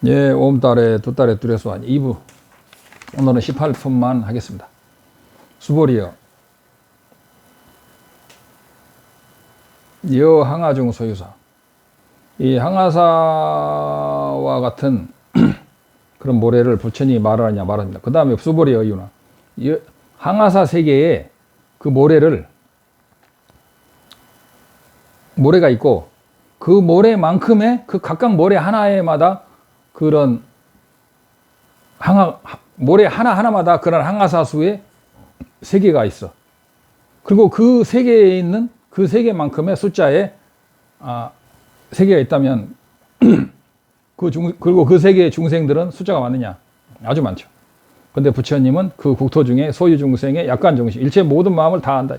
예, 오음달에 두 달에 뚜레소한 2부. 오늘은 18분만 하겠습니다. 수보리여. 여항아중 소유사. 이 항아사와 같은 그런 모래를 부처님이 말하느냐 말합니다. 그 다음에 수보리여 이유나. 항아사 세계에 그 모래가 있고 그 모래만큼의 그 각각 모래 하나에마다 그런 모래 하나하나마다 그런 항아사수의 세계가 있어. 그리고 그 세계에 있는 그 세계만큼의 숫자에 세계가 있다면 그리고 그 세계의 중생들은 숫자가 많느냐? 아주 많죠. 근데 부처님은 그 국토 중에 소유 중생의 약간 정신, 일체 모든 마음을 다 안다.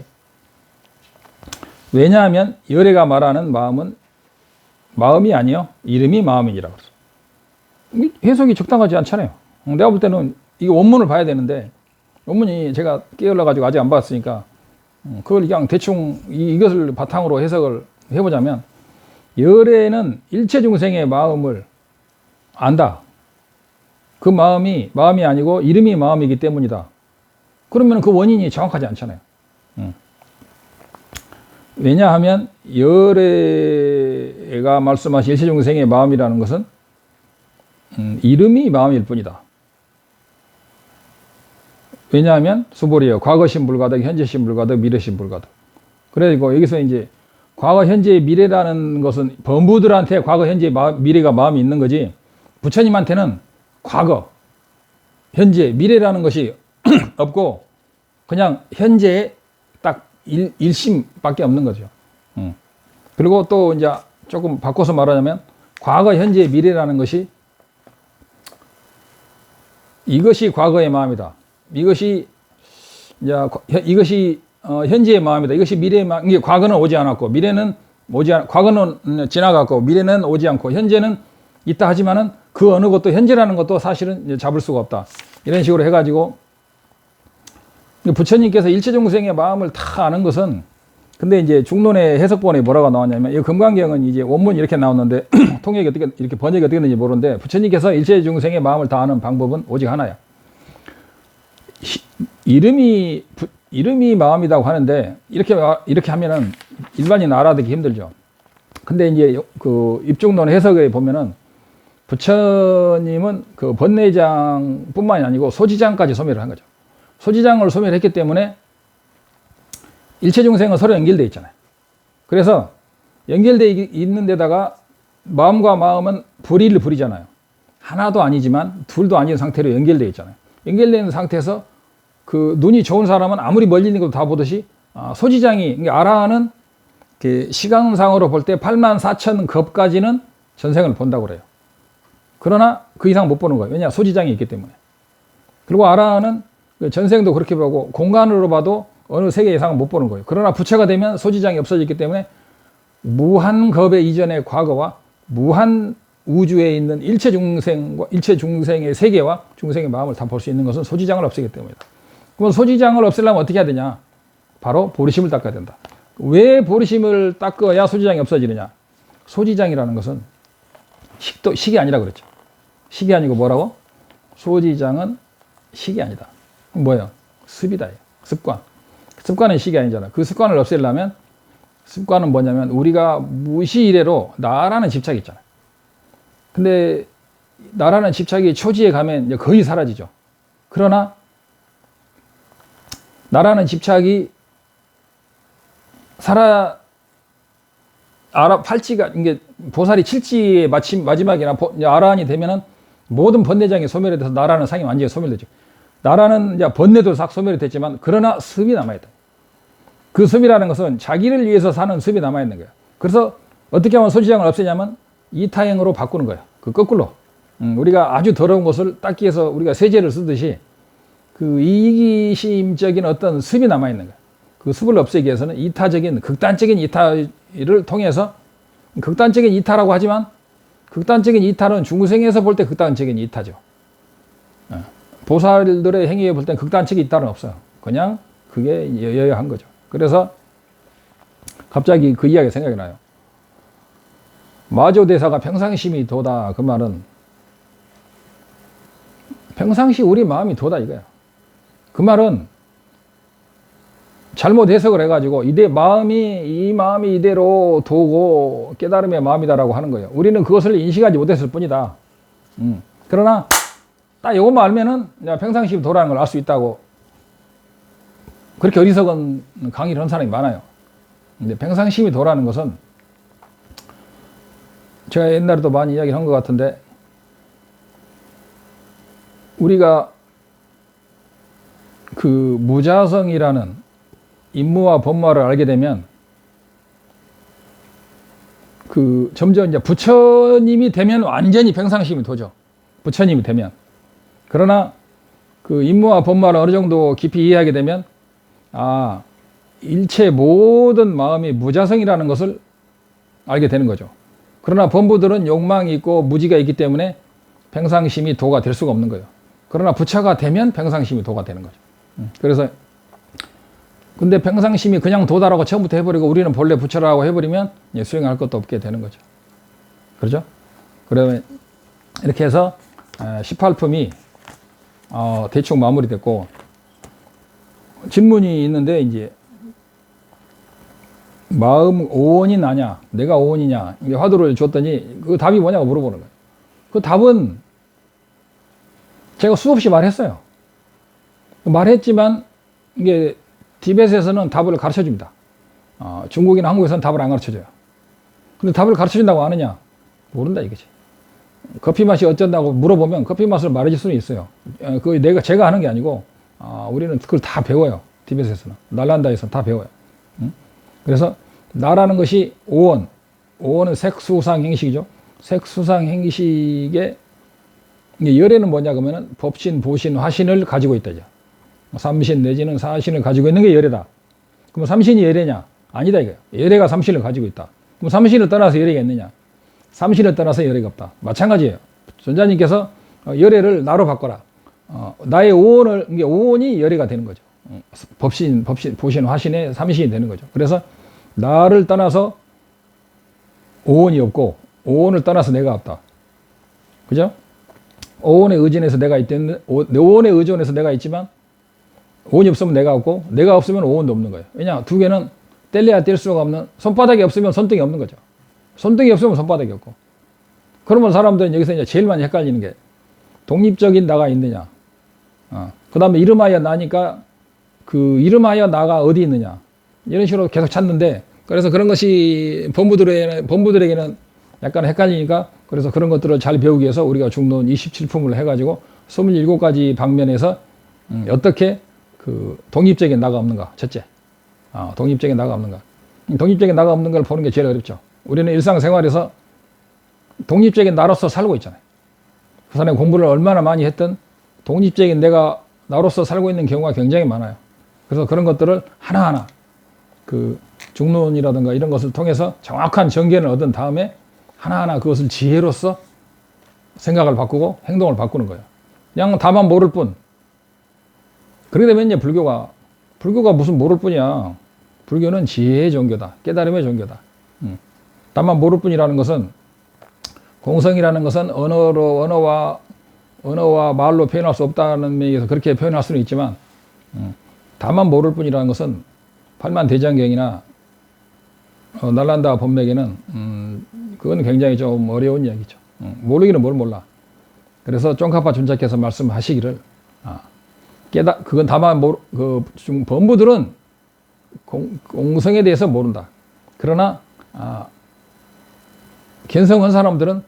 왜냐하면 열애가 말하는 마음은 마음이 아니요 이름이 마음이라고 그랬어. 해석이 적당하지 않잖아요. 내가 볼 때는 이 원문을 봐야 되는데 원문이 제가 깨어나 가지고 아직 안 봤으니까 그걸 그냥 대충 이것을 바탕으로 해석을 해보자면, 열애는 일체 중생의 마음을 안다. 그 마음이 아니고 이름이 마음이기 때문이다. 그러면 그 원인이 정확하지 않잖아요. 왜냐하면 열애가 말씀하신 일체 중생의 마음이라는 것은 이름이 마음일 뿐이다. 왜냐하면 수보리여 과거신 불가득, 현재신 불가득, 미래신 불가득. 그래서 여기서 이제 과거, 현재, 미래라는 것은 범부들한테 과거, 현재, 미래가 마음이 있는 거지, 부처님한테는 과거, 현재, 미래라는 것이 없고 그냥 현재에 딱 일심밖에 없는 거죠. 그리고 또 이제 조금 바꿔서 말하자면 과거, 현재, 미래라는 것이 이것이 과거의 마음이다. 이것이 현재의 마음이다. 이것이 미래의 마음. 이게 과거는 오지 않았고 미래는 과거는 지나갔고 미래는 오지 않고 현재는 있다 하지만은 그 어느 것도 현재라는 것도 사실은 잡을 수가 없다. 이런 식으로 해가지고 부처님께서 일체 중생의 마음을 다 아는 것은, 근데 이제 중론의 해석본에 뭐라고 나왔냐면, 이 금강경은 이제 원문이 이렇게 나왔는데 통역이 어떻게 이렇게 번역이 어떻게 되는지 모르는데, 부처님께서 일체 중생의 마음을 다 아는 방법은 오직 하나야. 이름이 마음이라고 하는데 이렇게 하면은 일반인 알아듣기 힘들죠. 근데 이제 그 입중론 해석에 보면은 부처님은 그 번뇌장뿐만이 아니고 소지장까지 소멸을 한 거죠. 소지장을 소멸했기 때문에 일체 중생은 서로 연결되어 있잖아요. 그래서 연결되어 있는 데다가 마음과 마음은 불이잖아요. 하나도 아니지만 둘도 아닌 상태로 연결되어 있잖아요. 연결되어 있는 상태에서 그 눈이 좋은 사람은 아무리 멀리 있는 것도 다 보듯이 소지장이, 아라하는 시간상으로 볼 때 84,000급까지는 전생을 본다고 그래요. 그러나 그 이상 못 보는 거예요. 왜냐? 소지장이 있기 때문에. 그리고 아라하는 전생도 그렇게 보고 공간으로 봐도 어느 세계 이상은 못 보는 거예요. 그러나 부처가 되면 소지장이 없어졌기 때문에 무한겁의 이전의 과거와 무한 우주에 있는 일체 중생의 세계와 중생의 마음을 다 볼 수 있는 것은 소지장을 없애기 때문이다. 그럼 소지장을 없애려면 어떻게 해야 되냐? 바로 보리심을 닦아야 된다. 왜 보리심을 닦아야 소지장이 없어지느냐? 소지장이라는 것은 식이 아니라 그랬죠. 식이 아니고 뭐라고? 소지장은 식이 아니다. 뭐예요? 습이다. 습관. 습관은 식이 아니잖아. 그 습관을 없애려면, 습관은 뭐냐면 우리가 무시이래로 나라는 집착이 있잖아요. 근데 나라는 집착이 초지에 가면 이제 거의 사라지죠. 그러나 나라는 집착이 팔찌가, 이게 보살이 칠지의 마지막이나 아라한이 되면은 모든 번뇌장이 소멸이 돼서 나라는 상이 완전히 소멸되죠. 나라는 이제 번뇌도 싹 소멸이 됐지만 그러나 습이 남아있다. 그 습이라는 것은 자기를 위해서 사는 습이 남아있는 거예요. 그래서 어떻게 하면 소지장을 없애냐면 이타행으로 바꾸는 거예요. 그 거꾸로. 우리가 아주 더러운 것을 닦기 위해서 우리가 세제를 쓰듯이 그 이기심적인 어떤 습이 남아있는 거예요. 그 습을 없애기 위해서는 이타적인, 극단적인 이타를 통해서, 극단적인 이타라고 하지만 극단적인 이타는 중생에서 볼 때 극단적인 이타죠. 보살들의 행위에 볼 땐 극단적인 이타는 없어요. 그냥 그게 여여한 거죠. 그래서 갑자기 그 이야기가 생각이 나요. 마조대사가 평상심이 도다. 그 말은 평상시 우리 마음이 도다 이거야. 그 말은 잘못 해석을 해가지고 이 마음이 이대로 도고 깨달음의 마음이다라고 하는 거예요. 우리는 그것을 인식하지 못했을 뿐이다. 그러나 딱 이것만 알면은 평상시 도라는 걸 알 수 있다고, 그렇게 어리석은 강의를 한 사람이 많아요. 근데 평상심이 도라는 것은 제가 옛날에도 많이 이야기를 한 것 같은데, 우리가 그 무자성이라는 임무와 법마를 알게 되면 그 점점 이제 부처님이 되면 완전히 평상심이 도죠. 부처님이 되면. 그러나 그 임무와 법마를 어느 정도 깊이 이해하게 되면 일체 모든 마음이 무자성이라는 것을 알게 되는 거죠. 그러나 범부들은 욕망이 있고 무지가 있기 때문에 평상심이 도가 될 수가 없는 거예요. 그러나 부처가 되면 평상심이 도가 되는 거죠. 그래서 근데 평상심이 그냥 도다라고 처음부터 해버리고 우리는 본래 부처라고 해버리면 수행할 것도 없게 되는 거죠. 그렇죠? 그러면 이렇게 해서 18품이 대충 마무리됐고, 질문이 있는데 이제 마음 오온이 나냐, 내가 오온이냐, 화두를 줬더니 그 답이 뭐냐고 물어보는 거예요. 그 답은 제가 수없이 말했어요. 말했지만 이게 티벳에서는 답을 가르쳐 줍니다. 중국이나 한국에서는 답을 안 가르쳐 줘요. 근데 답을 가르쳐 준다고 아느냐? 모른다 이거지. 커피 맛이 어쩐다고 물어보면 커피 맛을 말해줄 수는 있어요. 그 제가 하는 게 아니고 우리는 그걸 다 배워요. 티벳에서는. 날란다에서는 다 배워요. 그래서 나라는 것이 오온. 오온은 색수상 행식이죠. 색수상 행식의 열애는 뭐냐 그러면은 법신, 보신, 화신을 가지고 있다죠. 삼신 내지는 사신을 가지고 있는 게 열애다. 그럼 삼신이 열애냐? 아니다 이거예요. 열애가 삼신을 가지고 있다. 그럼 삼신을 떠나서 열애가 있느냐? 삼신을 떠나서 열애가 없다. 마찬가지예요. 전자님께서 열애를 나로 바꿔라. 나의 오온을, 이게 오온이 열애가 되는 거죠. 법신, 보신, 화신의 삼신이 되는 거죠. 그래서 나를 떠나서 오온이 없고 오온을 떠나서 내가 없다. 그죠? 오온에 의존해서 내가 있든, 오온에 의존해서 내가 있지만 오온이 없으면 내가 없고 내가 없으면 오온도 없는 거예요. 왜냐? 두 개는 뗄래야 뗄 수가 없는, 손바닥이 없으면 손등이 없는 거죠. 손등이 없으면 손바닥이 없고. 그러면 사람들은 여기서 이제 제일 많이 헷갈리는 게 독립적인 나가 있느냐. 그 다음에 이름하여 나니까 그 이름하여 나가 어디 있느냐. 이런 식으로 계속 찾는데, 그래서 그런 것이 범부들에게는 약간 헷갈리니까, 그래서 그런 것들을 잘 배우기 위해서 우리가 중론 27품을 해가지고 27가지 방면에서 어떻게 그 독립적인 나가 없는가. 첫째. 독립적인 나가 없는가. 독립적인 나가 없는 걸 보는 게 제일 어렵죠. 우리는 일상생활에서 독립적인 나로서 살고 있잖아요. 그 사람이 공부를 얼마나 많이 했든 독립적인 내가 나로서 살고 있는 경우가 굉장히 많아요. 그래서 그런 것들을 하나하나 그 중론이라든가 이런 것을 통해서 정확한 정견을 얻은 다음에 하나하나 그것을 지혜로서 생각을 바꾸고 행동을 바꾸는 거예요. 그냥 다만 모를 뿐. 그렇게 되면 이제 불교가 무슨 모를 뿐이야. 불교는 지혜의 종교다. 깨달음의 종교다. 다만 모를 뿐이라는 것은, 공성이라는 것은 언어와 말로 표현할 수 없다는 면에서 그렇게 표현할 수는 있지만, 다만 모를 뿐이라는 것은 팔만대장경이나 날란다 법맥에는 그건 굉장히 좀 어려운 이야기죠. 모르기는 뭘 몰라. 그래서 쫑카파 준자께서 말씀하시기를 그건 다만 범부들은 공성에 대해서 모른다. 그러나 견성한 사람들은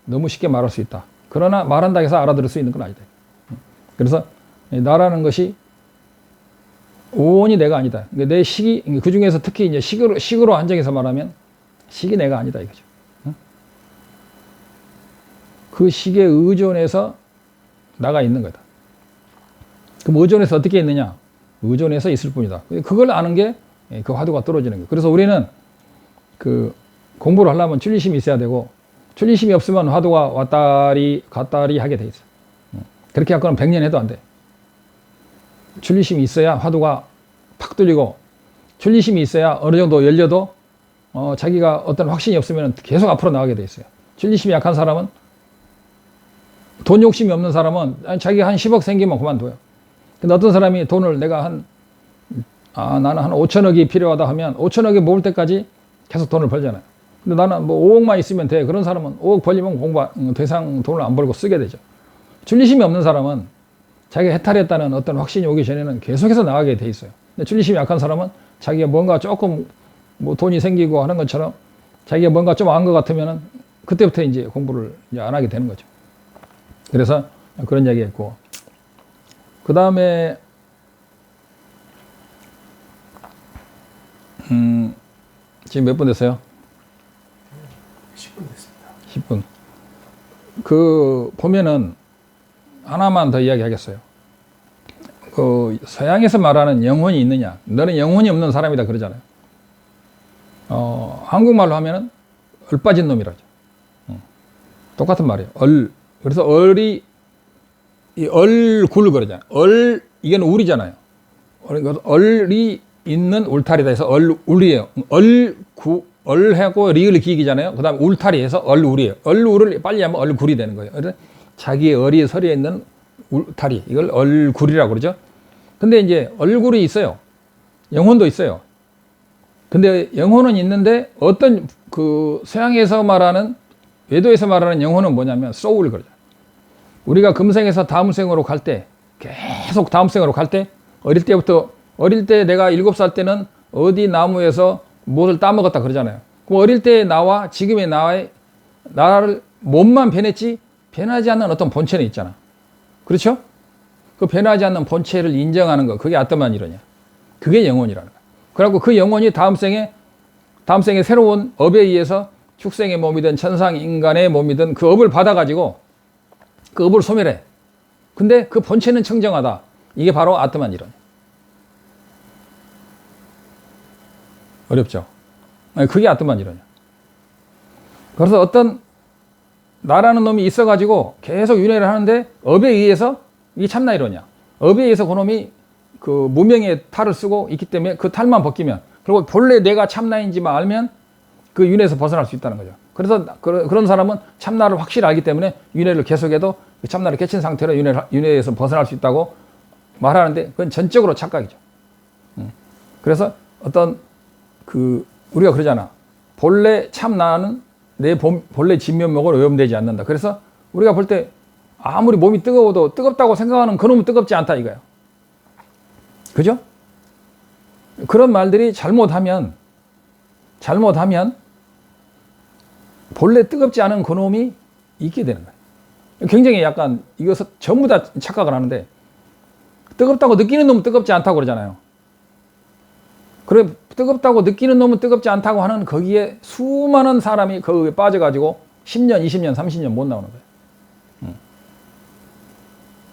너무 쉽게 말할 수 있다. 그러나 말한다 해서 알아들을 수 있는 건 아니다. 그래서 나라는 것이 오온이 내가 아니다. 내 식이, 그 중에서 특히 이제 식으로 한정해서 말하면 식이 내가 아니다 이거죠. 그 식에 의존해서 나가 있는 거다. 그럼 의존해서 어떻게 있느냐? 의존해서 있을 뿐이다. 그걸 아는 게 그 화두가 떨어지는 거예요. 그래서 우리는 그 공부를 하려면 출리심이 있어야 되고, 출리심이 없으면 화두가 왔다리 갔다리 하게 돼 있어. 그렇게 할 거는 100년 해도 안 돼. 출리심이 있어야 화두가 팍 뚫리고, 출리심이 있어야 어느 정도 열려도 자기가 어떤 확신이 없으면 계속 앞으로 나가게 돼 있어요. 출리심이 약한 사람은 돈 욕심이 없는 사람은 자기가 한 10억 생기면 그만둬요. 근데 어떤 사람이 돈을 내가 나는 한 5천억이 필요하다 하면 5천억이 모을 때까지 계속 돈을 벌잖아요. 근데 나는 뭐 5억만 있으면 돼. 그런 사람은 5억 벌리면 더 이상 돈을 안 벌고 쓰게 되죠. 줄리심이 없는 사람은 자기가 해탈했다는 어떤 확신이 오기 전에는 계속해서 나가게 돼 있어요. 근데 줄리심이 약한 사람은 자기가 뭔가 조금 뭐 돈이 생기고 하는 것처럼 자기가 뭔가 좀 안 것 같으면은 그때부터 이제 공부를 이제 안 하게 되는 거죠. 그래서 그런 얘기 했고, 그 다음에 지금 몇 분 됐어요? 10분 됐습니다. 10분. 그 보면은 하나만 더 이야기하겠어요. 그 서양에서 말하는 영혼이 있느냐? 너는 영혼이 없는 사람이다 그러잖아요. 한국말로 하면은 얼빠진 놈이라죠. 똑같은 말이에요. 그래서 이 얼굴 그러잖아요. 이게는 울이잖아요. 얼이 있는 울타리다 해서 얼울이에요. 얼하고 리을 기기잖아요. 그 다음에 울타리 해서 얼울이에요. 얼울을 빨리 하면 얼굴이 되는 거예요. 그래서 자기의 얼이 서려 있는 울타리, 이걸 얼굴이라고 그러죠. 근데 이제 얼굴이 있어요. 영혼도 있어요. 근데 영혼은 있는데 어떤 그 서양에서 말하는, 외도에서 말하는 영혼은 뭐냐면 소울 그러죠. 우리가 금생에서 다음 생으로 갈 때, 계속 다음 생으로 갈 때, 어릴 때 내가 7살 때는 어디 나무에서 무엇을 따먹었다 그러잖아요. 그럼 어릴 때 나와 지금의 나를 몸만 변했지 변하지 않는 어떤 본체는 있잖아. 그렇죠? 그 변하지 않는 본체를 인정하는 거, 그게 아트만 이러냐. 그게 영혼이라는 거야. 그래갖고 그 영혼이 다음 생에 새로운 업에 의해서 축생의 몸이든 천상 인간의 몸이든 그 업을 받아가지고 그 업을 소멸해. 근데 그 본체는 청정하다. 이게 바로 아트만 이론. 어렵죠? 그게 아트만 이론이야. 그래서 어떤 나라는 놈이 있어가지고 계속 윤회를 하는데 업에 의해서 이게 참나 이론이야. 업에 의해서 그놈이 그 무명의 탈을 쓰고 있기 때문에 그 탈만 벗기면, 그리고 본래 내가 참나인지만 알면 그 윤회에서 벗어날 수 있다는 거죠. 그래서 그런 사람은 참나를 확실히 알기 때문에 윤회를 계속해도 참나를 깨친 상태로 윤회에서 벗어날 수 있다고 말하는데, 그건 전적으로 착각이죠. 그래서 어떤 우리가 그러잖아. 본래 참나는 내 본래 진면목으로 오염되지 않는다. 그래서 우리가 볼 때 아무리 몸이 뜨거워도 뜨겁다고 생각하는 그놈은 뜨겁지 않다 이거예요. 그죠? 그런 말들이 잘못하면 본래 뜨겁지 않은 그놈이 있게 되는 거예요. 굉장히 약간 이것을 전부 다 착각을 하는데, 뜨겁다고 느끼는 놈은 뜨겁지 않다고 그러잖아요. 그래, 뜨겁다고 느끼는 놈은 뜨겁지 않다고 하는 거기에 수많은 사람이 거기에 빠져가지고 10년, 20년, 30년 못 나오는 거예요.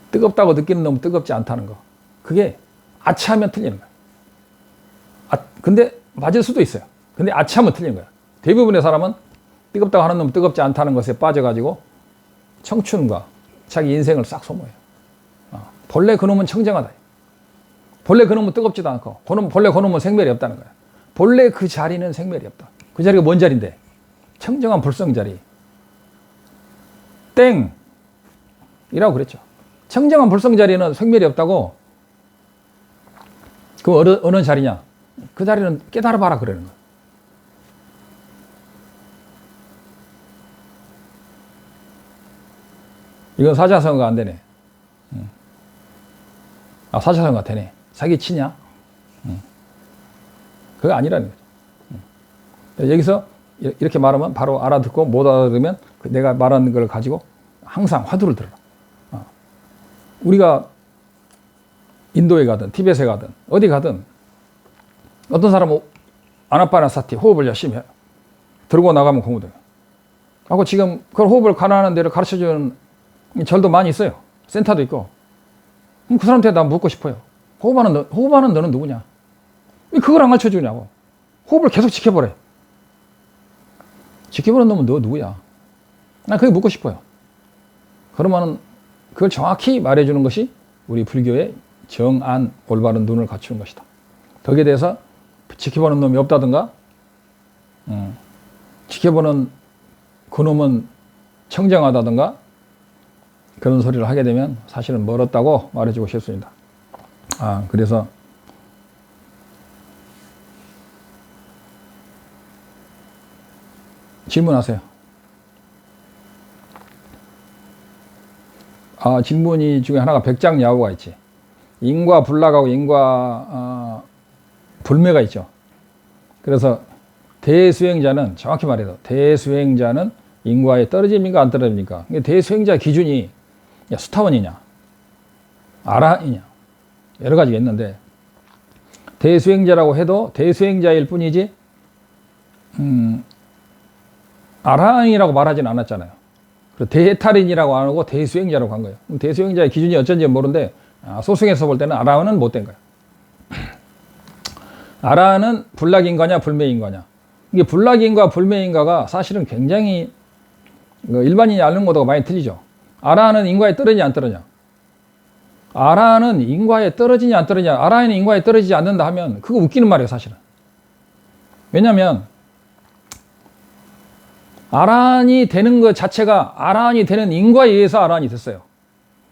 뜨겁다고 느끼는 놈은 뜨겁지 않다는 거. 그게 아치하면 틀리는 거예요. 근데 맞을 수도 있어요. 근데 아치하면 틀리는 거예요. 대부분의 사람은 뜨겁다고 하는 놈은 뜨겁지 않다는 것에 빠져가지고 청춘과 자기 인생을 싹 소모해요. 본래 그놈은 청정하다. 본래 그놈은 뜨겁지도 않고, 본래 그놈은 생멸이 없다는 거야. 본래 그 자리는 생멸이 없다. 그 자리가 뭔 자리인데? 청정한 불성 자리. 땡! 이라고 그랬죠. 청정한 불성 자리는 생멸이 없다고. 그 어느 자리냐? 그 자리는 깨달아봐라 그러는 거야. 이건 사자성어가 안 되네. 사자성어가 되네. 사기치냐? 그거 아니라는 거죠. 여기서 이렇게 말하면 바로 알아듣고, 못 알아들으면 내가 말하는 걸 가지고 항상 화두를 들어라. 우리가 인도에 가든 티벳에 가든 어디 가든 어떤 사람은 아나파나사티 호흡을 열심히 해요. 들고 나가면 공부돼요. 하고 지금 그 호흡을 가능한 대로 가르쳐주는 절도 많이 있어요. 센터도 있고. 그럼 그 사람한테 나 묻고 싶어요. 호흡하는 너는 누구냐? 왜 그걸 안 가르쳐주냐고. 호흡을 계속 지켜보래. 지켜보는 놈은 너 누구야? 난 그게 묻고 싶어요. 그러면은 그걸 정확히 말해주는 것이 우리 불교의 정안, 올바른 눈을 갖추는 것이다. 거기에 대해서 지켜보는 놈이 없다든가, 지켜보는 그놈은 청정하다든가, 그런 소리를 하게 되면 사실은 멀었다고 말해주고 싶습니다. 그래서 질문하세요. 질문이 중에 하나가 백장야호가 있지. 인과 불락하고 인과 불매가 있죠. 그래서 대수행자는 정확히 말해서 대수행자는 인과에 떨어집니까 안 떨어집니까? 대수행자 기준이 수타원이냐 아라한이냐 여러 가지가 있는데, 대수행자라고 해도 대수행자일 뿐이지 아라한이라고 말하진 않았잖아요. 대해탈인이라고 안 하고 대수행자라고 한 거예요. 대수행자의 기준이 어쩐지 모르는데 소승에서 볼 때는 아라한은 못된 거예요. 아라한은 불락인과냐 불매인과냐. 이게 불락인과 불매인과가 사실은 굉장히 일반인이 아는 것보다 많이 틀리죠. 아라한은 인과에 떨어지냐 안 떨어지냐. 아라한은 인과에 떨어지냐 안 떨어지냐. 아라한이 인과에 떨어지지 않는다 하면 그거 웃기는 말이에요 사실은. 왜냐하면 아라한이 되는 것 자체가 아라한이 되는 인과에 의해서 아라한이 됐어요.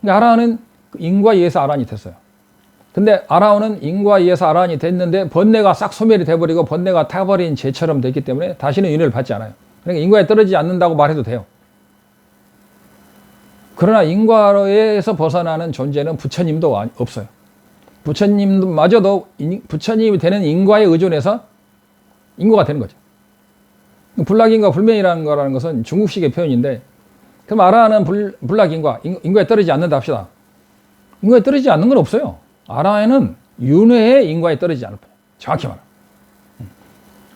그러니까 아라한은 인과에 의해서 아라한이 됐어요. 근데 아라한은 인과에 의해서 아라한이 됐는데 번뇌가 싹 소멸이 돼버리고 번뇌가 타버린 죄처럼 됐기 때문에 다시는 윤회를 받지 않아요. 그러니까 인과에 떨어지지 않는다고 말해도 돼요. 그러나 인과에서 벗어나는 존재는 부처님도 없어요. 부처님마저도 부처님이 되는 인과에 의존해서 인과가 되는 거죠. 불락인과 불매이라는 거라는 것은 중국식의 표현인데, 그럼 아라한은 불락인과 인과에 떨어지지 않는다 합시다. 인과에 떨어지지 않는 건 없어요. 아라한은 윤회의 인과에 떨어지지 않을 뿐이에요. 정확히 말하면.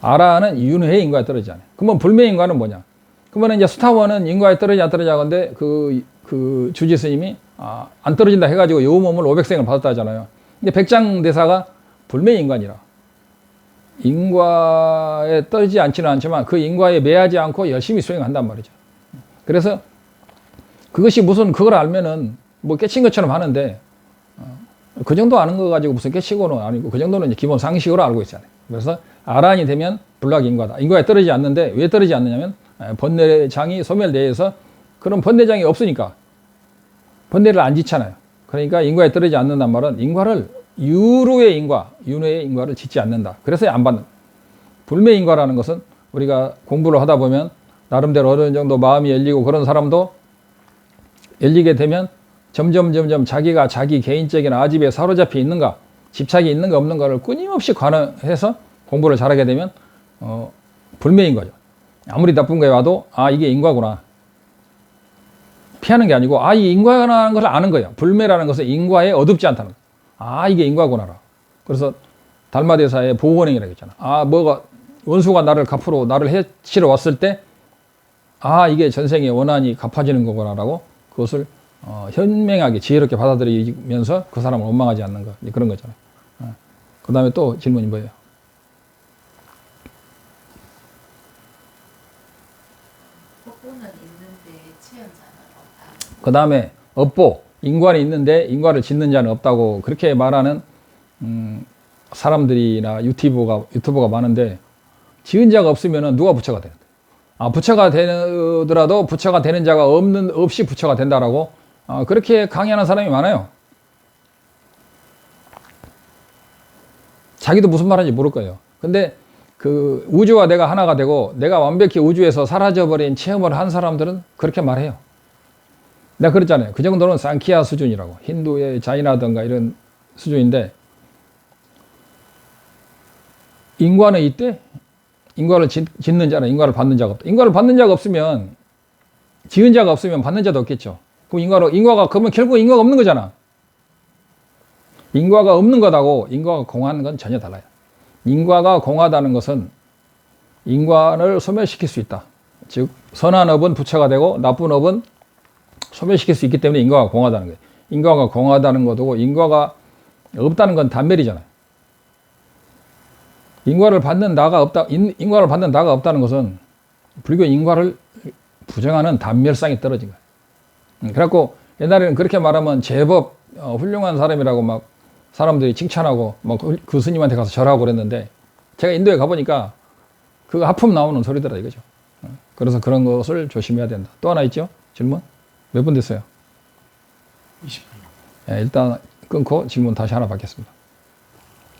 아라한은 윤회의 인과에 떨어지지 않아요. 그러면 불매인과는 뭐냐? 그러면 이제 수타원은 인과에 떨어지지 안 떨어지지 하는데 그 주지 스님이 안 떨어진다 해가지고 여우몸을 500생을 받았다 하잖아요. 근데 백장대사가 불매인과니라. 인과에 떨어지지 않지는 않지만 그 인과에 매하지 않고 열심히 수행한단 말이죠. 그래서 그것이 무슨 그걸 알면은 뭐 깨친 것처럼 하는데 그 정도 아는 거 가지고 무슨 깨치고는 아니고 그 정도는 이제 기본 상식으로 알고 있잖아요. 그래서 아라한이 되면 불락인과다. 인과에 떨어지지 않는데 왜 떨어지지 않느냐면 번뇌장이 소멸돼서 그런 번뇌장이 없으니까 번뇌를 안 짓잖아요. 그러니까 인과에 떨어지지 않는단 말은 인과를 유루의 인과, 윤회의 인과를 짓지 않는다. 그래서 안 받는. 불매인과라는 것은 우리가 공부를 하다 보면 나름대로 어느 정도 마음이 열리고 그런 사람도 열리게 되면 점점 자기가 자기 개인적인 아집에 사로잡혀 있는가, 집착이 있는가 없는가를 끊임없이 관해서 공부를 잘하게 되면 불매인 거죠. 아무리 나쁜 거에 와도 이게 인과구나. 피하는 게 아니고 이 인과라는 것을 아는 거예요. 불매라는 것은 인과에 어둡지 않다는 거예요. 이게 인과구나라. 그래서 달마대사의 보호원행이라고 했잖아. 뭐가 원수가 나를 갚으러 나를 해치러 왔을 때 이게 전생의 원한이 갚아지는 거구나라고 그것을 현명하게 지혜롭게 받아들이면서 그 사람을 원망하지 않는 거, 그런 거잖아요. 그 다음에 또 질문이 뭐예요? 업보는 있는데 치연자는 없다. 그 다음에 업보, 인과는 있는데 인과를 짓는 자는 없다고 그렇게 말하는 사람들이나 유튜버가 많은데, 지은 자가 없으면 누가 부처가 되는데? 부처가 되더라도 부처가 되는 자가 없이 부처가 된다라고 그렇게 강의하는 사람이 많아요. 자기도 무슨 말인지 모를 거예요. 근데 그 우주와 내가 하나가 되고 내가 완벽히 우주에서 사라져버린 체험을 한 사람들은 그렇게 말해요. 내가 그랬잖아요. 그 정도는 상키아 수준이라고. 힌두의 자이나든가 이런 수준인데, 인과는 이때 인과를 짓는 자는 인과를 받는 자가 없다. 인과를 받는 자가 없으면, 지은 자가 없으면 받는 자도 없겠죠. 그럼 인과가 그러면 결국 인과가 없는 거잖아. 인과가 없는 것하고 인과가 공하는 건 전혀 달라요. 인과가 공하다는 것은 인과를 소멸시킬 수 있다. 즉 선한 업은 부처가 되고 나쁜 업은 소멸시킬 수 있기 때문에 인과가 공하다는 거예요. 인과가 공하다는 것도 인과가 없다는 건 단멸이잖아요. 인과를 받는 나가 없다는 것은 불교 인과를 부정하는 단멸성이 떨어진 거예요. 그래갖고 옛날에는 그렇게 말하면 제법 훌륭한 사람이라고 막 사람들이 칭찬하고 그 스님한테 가서 절하고 그랬는데, 제가 인도에 가보니까 그 하품 나오는 소리더라 이거죠. 그래서 그런 것을 조심해야 된다. 또 하나 있죠? 질문? 몇 분 됐어요? 20분. 예, 일단 끊고 질문 다시 하나 받겠습니다.